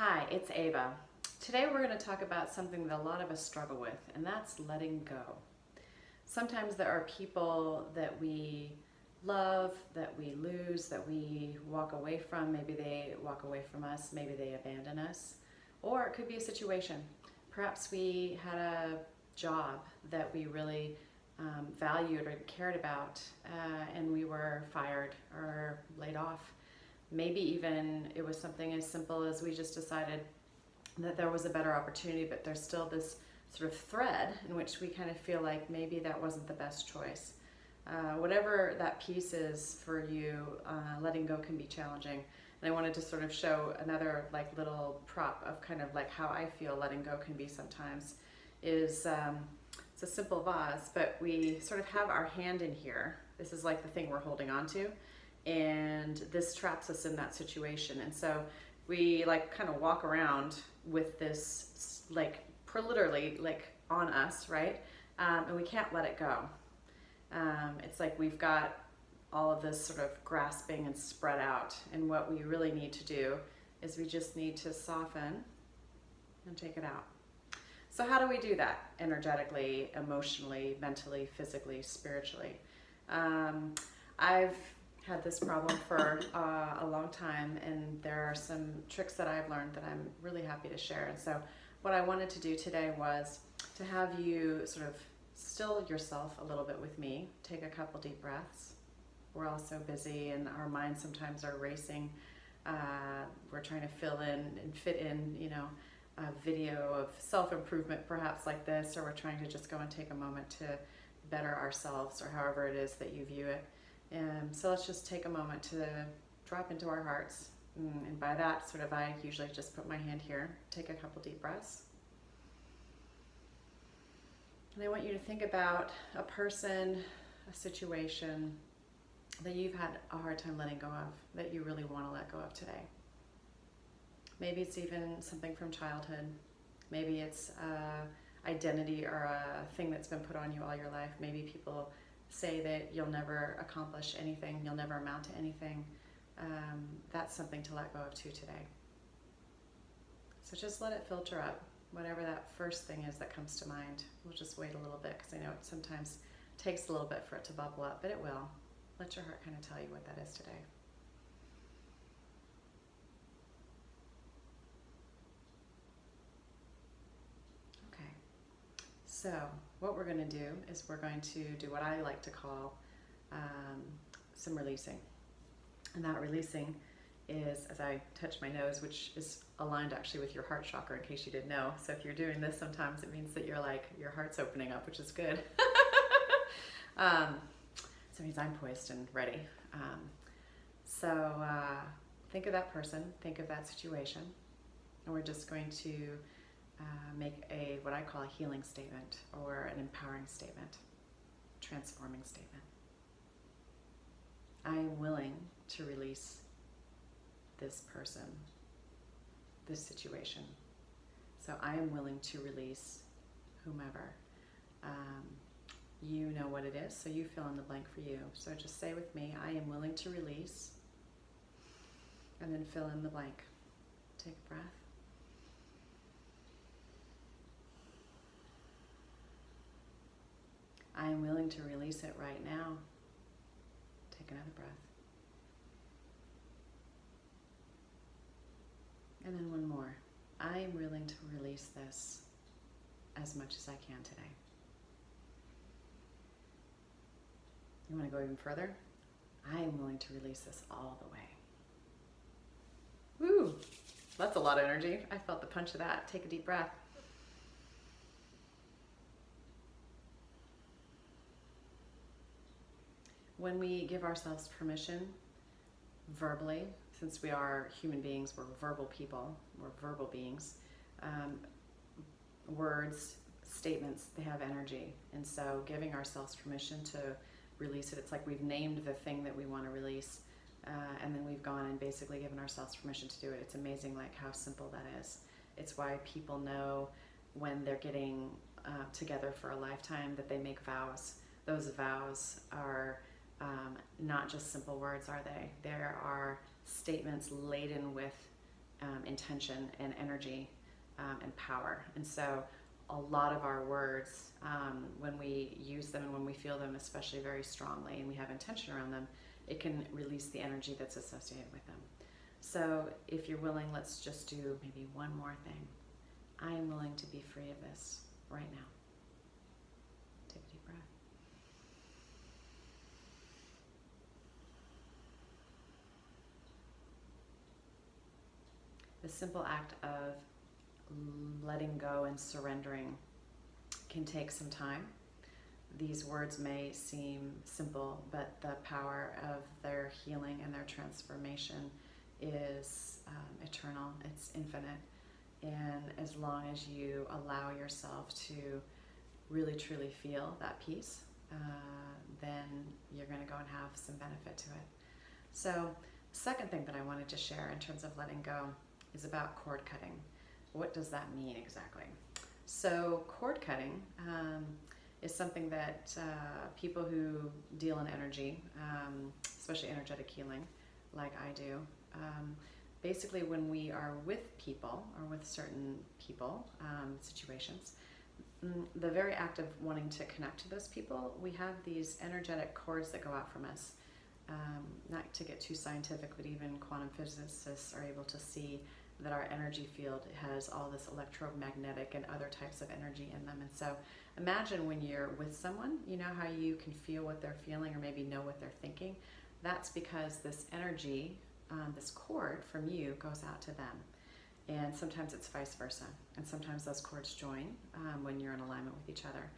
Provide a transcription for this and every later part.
Hi, it's Ava. Today we're going to talk about something that a lot of us struggle with, and that's letting go. Sometimes there are people that we love, that we lose, that we walk away from. Maybe they walk away from us, maybe they abandon us, or it could be a situation. Perhaps we had a job that we really valued or cared about, and we were fired or laid off. Maybe even it was something as simple as we just decided that there was a better opportunity, but there's still this sort of thread in which we kind of feel like maybe that wasn't the best choice. Whatever that piece is for you, letting go can be challenging. And I wanted to sort of show another little prop of kind of like how I feel letting go can be sometimes. It's a simple vase, but we sort of have our hand in here. This is like the thing we're holding on to, and this traps us in that situation. And so we kind of walk around with this literally on us, right? And we can't let it go. It's like we've got all of this sort of grasping and spread out, and what we really need to do is we just need to soften and take it out. So how do we do that energetically, emotionally, mentally, physically, spiritually? I've had this problem for a long time, and there are some tricks that I've learned that I'm really happy to share. And so what I wanted to do today was to have you sort of still yourself a little bit with me, take a couple deep breaths. We're all so busy and our minds sometimes are racing. We're trying to fill in and fit in, a video of self-improvement perhaps like this, or we're trying to just go and take a moment to better ourselves, or however it is that you view it. So let's just take a moment to drop into our hearts. And by that, I usually just put my hand here, take a couple deep breaths. And I want you to think about a person, a situation that you've had a hard time letting go of, that you really want to let go of today. Maybe it's even something from childhood. Maybe it's identity or a thing that's been put on you all your life. Maybe people say that you'll never accomplish anything, you'll never amount to anything. That's something to let go of too today. So just let it filter up, whatever that first thing is that comes to mind. We'll just wait a little bit, because I know it sometimes takes a little bit for it to bubble up, but it will. Let your heart kind of tell you what that is today. Okay, so what we're going to do is we're going to do what I like to call some releasing. And that releasing is as I touch my nose, which is aligned actually with your heart chakra, in case you didn't know. So if you're doing this, sometimes it means that your heart's opening up, which is good. So it means I'm poised and ready. So think of that person, think of that situation, and we're just going to make what I call a healing statement, or an empowering statement, transforming statement. I am willing to release this person, this situation. So I am willing to release whomever. You know what it is, so you fill in the blank for you. So just say with me, I am willing to release, and then fill in the blank. Take a breath. I am willing to release it right now. Take another breath. And then one more. I am willing to release this as much as I can today. You want to go even further? I am willing to release this all the way. Woo! That's a lot of energy. I felt the punch of that. Take a deep breath. When we give ourselves permission verbally, since we are human beings, we're verbal people, we're verbal beings, words, statements, they have energy. And so giving ourselves permission to release it, it's like we've named the thing that we want to release, and then we've gone and basically given ourselves permission to do it. It's amazing how simple that is. It's why people know when they're getting together for a lifetime that they make vows. Those vows are not just simple words, are they? There are statements laden with intention and energy and power. And so a lot of our words, when we use them and when we feel them, especially very strongly, and we have intention around them, it can release the energy that's associated with them. So if you're willing, let's just do maybe one more thing. I am willing to be free of this right now. Take a deep breath. The simple act of letting go and surrendering can take some time. These words may seem simple, but the power of their healing and their transformation is eternal. It's infinite. And as long as you allow yourself to really truly feel that peace, then you're going to go and have some benefit to it. So, second thing that I wanted to share in terms of letting go is about cord cutting. What does that mean exactly? So cord cutting is something that people who deal in energy, especially energetic healing, like I do, basically when we are with people or with certain people, situations, the very act of wanting to connect to those people, we have these energetic cords that go out from us. Not to get too scientific, but even quantum physicists are able to see that our energy field has all this electromagnetic and other types of energy in them. And so imagine when you're with someone, you know how you can feel what they're feeling or maybe know what they're thinking? That's because this energy, this cord from you goes out to them. And sometimes it's vice versa. And sometimes those cords join when you're in alignment with each other.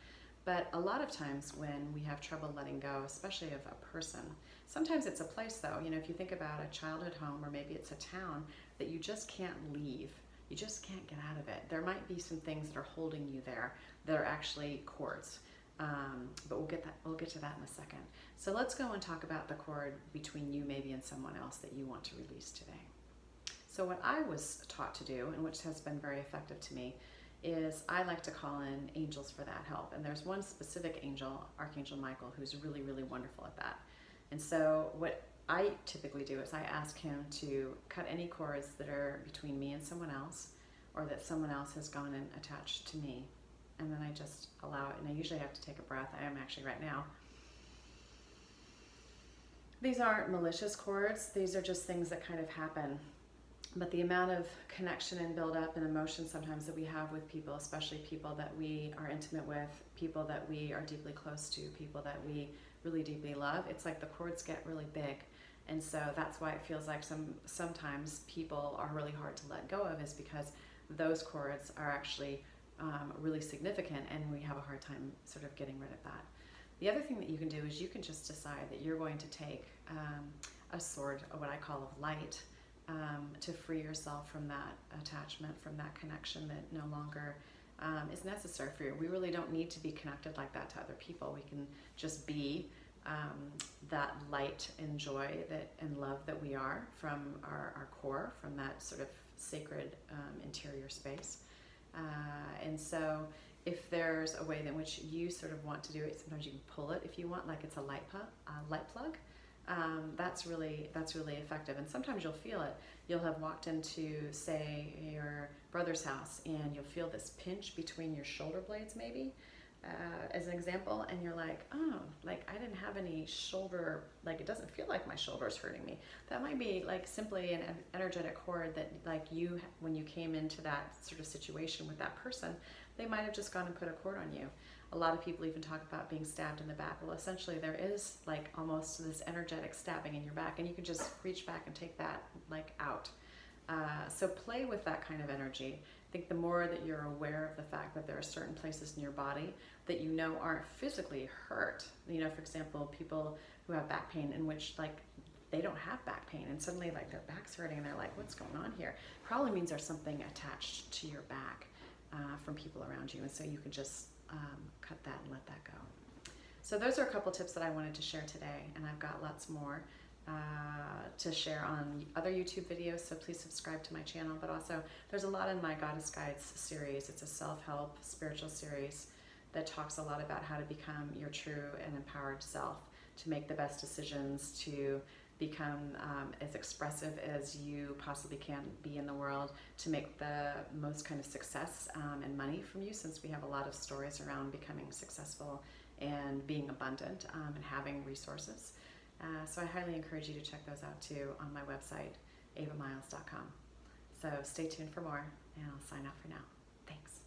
But a lot of times when we have trouble letting go, especially of a person, sometimes it's a place though. You know, if you think about a childhood home or maybe it's a town that you just can't leave, you just can't get out of it. There might be some things that are holding you there that are actually cords. But we'll get to that in a second. So let's go and talk about the cord between you maybe and someone else that you want to release today. So what I was taught to do, and which has been very effective to me, is I like to call in angels for that help. And there's one specific angel, Archangel Michael, who's really, really wonderful at that. And so what I typically do is I ask him to cut any cords that are between me and someone else, or that someone else has gone and attached to me. And then I just allow it. And I usually have to take a breath. I am actually right now. These aren't malicious cords. These are just things that kind of happen. But the amount of connection and build up and emotion sometimes that we have with people, especially people that we are intimate with, people that we are deeply close to, people that we really deeply love, it's like the cords get really big. And so that's why it feels like sometimes people are really hard to let go of, is because those cords are actually really significant and we have a hard time sort of getting rid of that. The other thing that you can do is you can just decide that you're going to take a sword, or what I call of light, to free yourself from that attachment, from that connection that no longer is necessary for you. We really don't need to be connected like that to other people. We can just be that light and joy and love that we are from our core, from that sort of sacred interior space. And so if there's a way in which you sort of want to do it, sometimes you can pull it if you want, like it's a light plug. That's really effective. And sometimes you'll feel it. You'll have walked into, say, your brother's house and you'll feel this pinch between your shoulder blades maybe, as an example, and you're like, oh, like I didn't have any shoulder, like it doesn't feel like my shoulder's hurting me. That might be like simply an energetic cord that, like, you, when you came into that sort of situation with that person, they might have just gone and put a cord on you. A lot of people even talk about being stabbed in the back. Well, essentially there is like almost this energetic stabbing in your back, and you can just reach back and take that like out. So play with that kind of energy. I think the more that you're aware of the fact that there are certain places in your body that you know aren't physically hurt. You know, for example, people who have back pain in which like they don't have back pain and suddenly like their back's hurting and they're like, what's going on here? Probably means there's something attached to your back from people around you. And so you can just cut that and let that go. So those are a couple tips that I wanted to share today, and I've got lots more to share on other YouTube videos, so please subscribe to my channel. But also there's a lot in my Goddess Guides series. It's a self-help spiritual series that talks a lot about how to become your true and empowered self, to make the best decisions, to become as expressive as you possibly can be in the world, to make the most kind of success and money from you, since we have a lot of stories around becoming successful and being abundant and having resources. So I highly encourage you to check those out too on my website, avamiles.com. So stay tuned for more, and I'll sign off for now. Thanks.